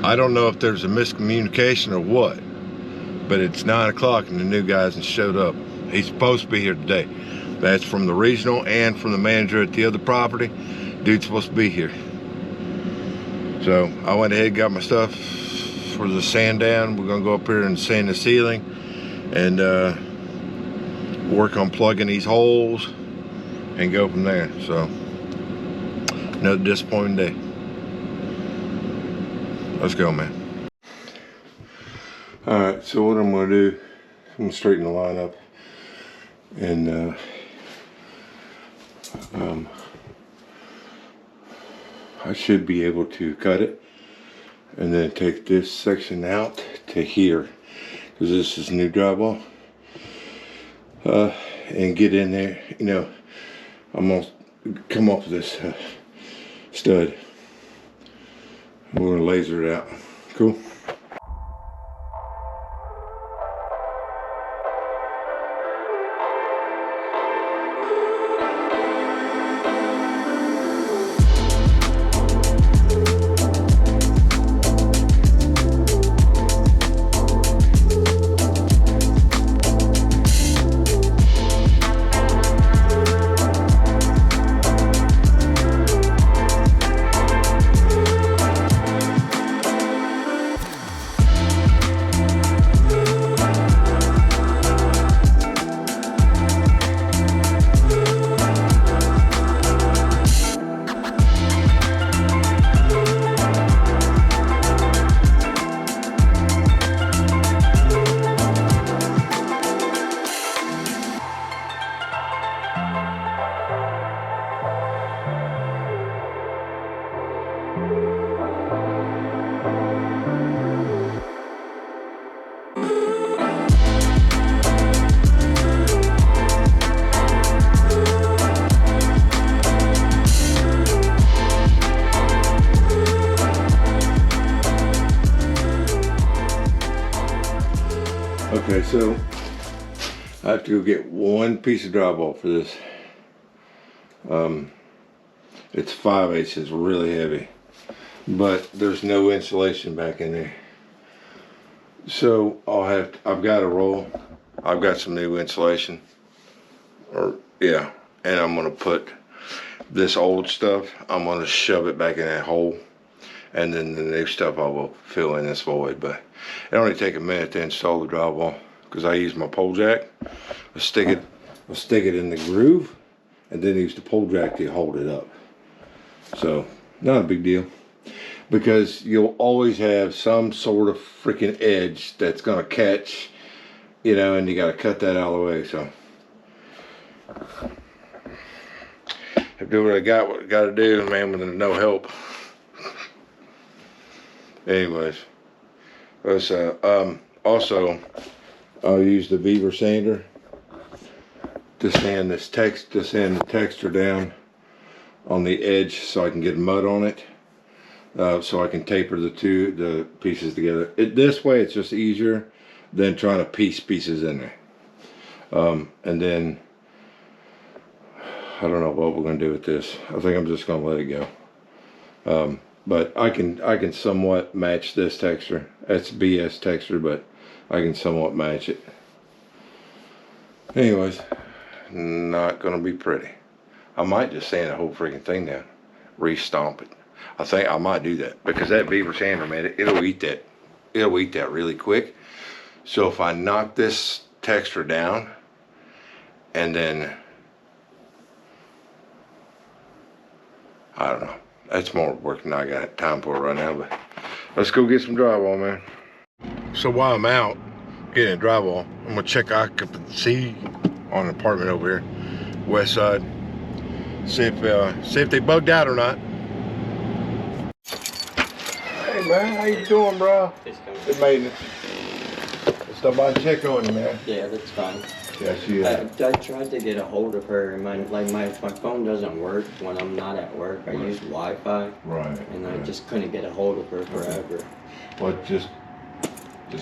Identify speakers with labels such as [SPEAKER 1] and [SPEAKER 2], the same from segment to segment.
[SPEAKER 1] I don't know if there's a miscommunication or what, but it's 9 o'clock and the new guy hasn't showed up. He's supposed to be here today. That's from the regional and from the manager at the other property. Dude's supposed to be here. So I went ahead and got my stuff for the sand down. We're gonna go up here and sand the ceiling and work on plugging these holes and go from there. So another disappointing day. Let's go, man. All right, so what I'm gonna do, I'm gonna straighten the line up and I should be able to cut it and then take this section out to here, because this is new drywall, and get in there. You know, I'm gonna come off this stud. We're gonna laser it out. Cool. Okay, so I have to go get one piece of drywall for this. It's 5/8, it's really heavy, but there's no insulation back in there. So I've got a roll. I've got some new insulation, and I'm gonna put this old stuff, I'm gonna shove it back in that hole, and then the new stuff I will fill in this void. But it only take a minute to install the drywall, because I use my pole jack. I'll stick it in the groove, and then use the pole jack to hold it up. So not a big deal, because you'll always have some sort of freaking edge that's gonna catch, you know, and you gotta cut that out of the way. So I do what I got to do, man, with no help. Anyways, also I'll use the Beaver sander to sand the texture down on the edge, so I can get mud on it, so I can taper the pieces together. This way it's just easier than trying to piece pieces in there. And then I don't know what we're gonna do with this. I think I'm just gonna let it go. But I can somewhat match this texture. It's BS texture, but I can somewhat match it. Anyways, not gonna be pretty. I might just sand the whole freaking thing down, re-stomp it. I think I might do that, because that Beaver sander, man, it'll eat that really quick. So if I knock this texture down, and then I don't know. That's more work than I got time for right now, but let's go get some drywall, man. So while I'm out getting drywall, I'm gonna check occupancy on an apartment over here, west side. See if they bugged out or not. Hey man, how you doing, bro? Good maintenance. Stop by and check on you, man.
[SPEAKER 2] Yeah, that's fine.
[SPEAKER 1] Yes, you.
[SPEAKER 2] I tried to get a hold of her, and my phone doesn't work when I'm not at work. I use Wi-Fi.
[SPEAKER 1] Right.
[SPEAKER 2] And I just couldn't get a hold of her forever.
[SPEAKER 1] Well, just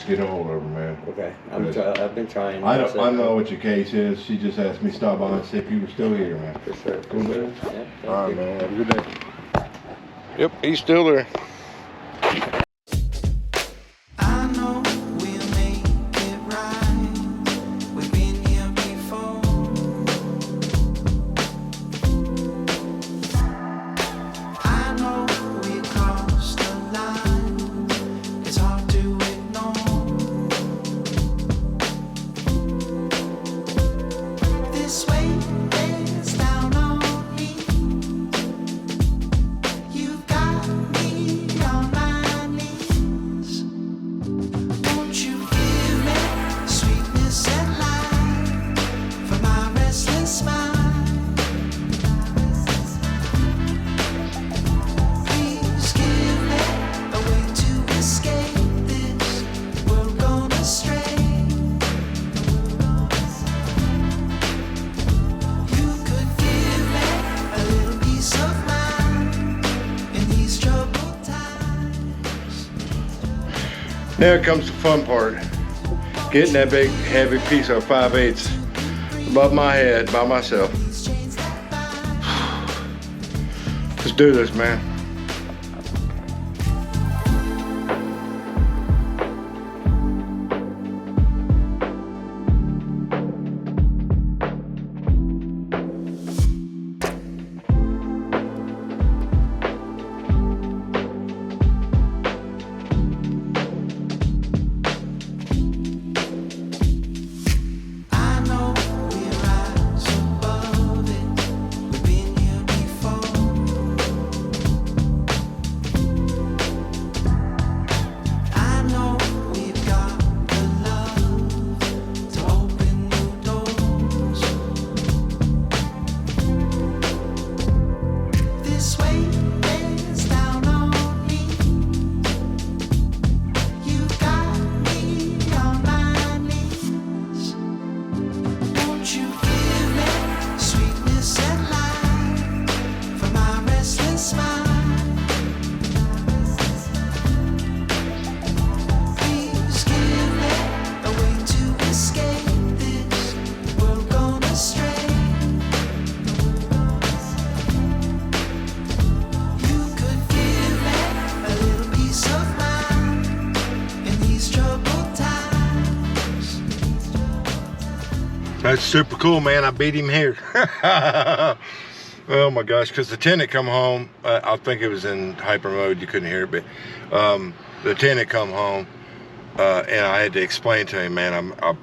[SPEAKER 1] get a hold of her, man.
[SPEAKER 2] Okay, I've been trying.
[SPEAKER 1] I know what your case is. She just asked me to stop by and see if you were still here, man.
[SPEAKER 2] For sure.
[SPEAKER 1] Cool, man.
[SPEAKER 2] Yeah,
[SPEAKER 1] all right, man. Have a good day. Yep, he's still there. Now comes the fun part. Getting that big heavy piece of 5/8 above my head by myself. Let's do this, man. That's super cool, man. I beat him here. Oh my gosh, because the tenant come home. I think it was in hyper mode. You couldn't hear it, but the tenant come home, and I had to explain to him, man, I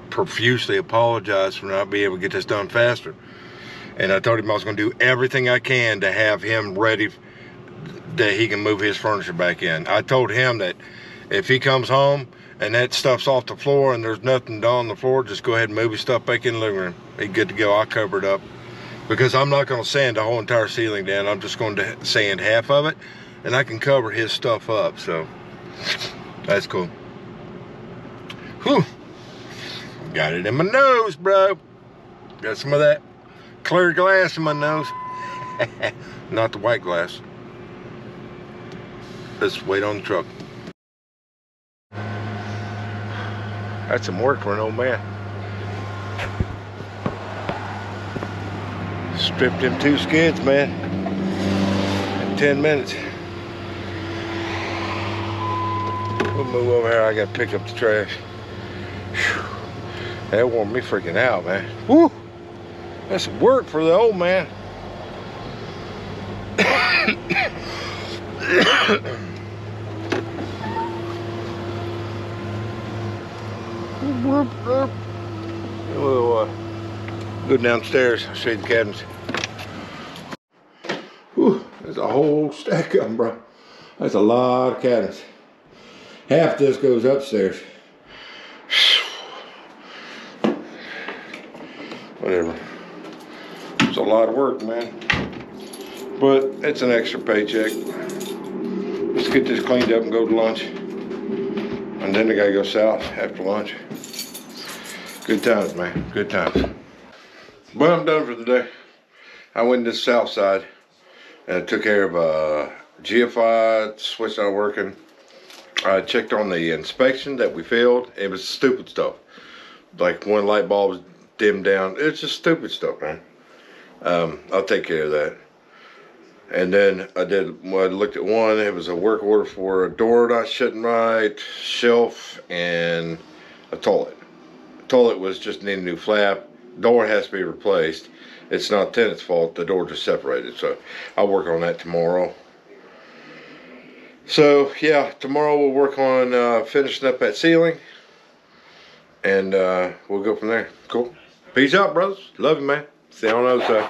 [SPEAKER 1] profusely apologize for not being able to get this done faster. And I told him I was going to do everything I can to have him ready that he can move his furniture back in. I told him that if he comes home and that stuff's off the floor and there's nothing on the floor, just go ahead and move his stuff back in the living room. He's good to go. I'll cover it up. Because I'm not going to sand the whole entire ceiling down. I'm just going to sand half of it, and I can cover his stuff up. So that's cool. Whew. Got it in my nose, bro. Got some of that clear glass in my nose. Not the white glass. Let's wait on the truck. That's some work for an old man. Stripped them 2 skids, man, in 10 minutes. We'll move over here. I gotta pick up the trash. Whew. That wore me freaking out, man. Woo! That's work for the old man. We'll go downstairs. I'll show you the cabinets. Whew, there's a whole stack of them, bro. That's a lot of cabinets. Half this goes upstairs. Whatever. It's a lot of work, man. But it's an extra paycheck. Let's get this cleaned up and go to lunch. And then I gotta go south after lunch. Good times, man. Good times. Well, I'm done for the day. I went to the south side and I took care of GFI, switch not working. I checked on the inspection that we failed. It was stupid stuff. Like one light bulb was dimmed down. It's just stupid stuff, man. I'll take care of that. And then I looked at one. It was a work order for a door not shutting right, shelf, and a toilet. The toilet was just needing a new flap. Door has to be replaced. It's not the tenant's fault. The door just separated. So I'll work on that tomorrow. So yeah, tomorrow we'll work on finishing up that ceiling. And we'll go from there. Cool. Peace out, brothers. Love you, man. See you on the other side.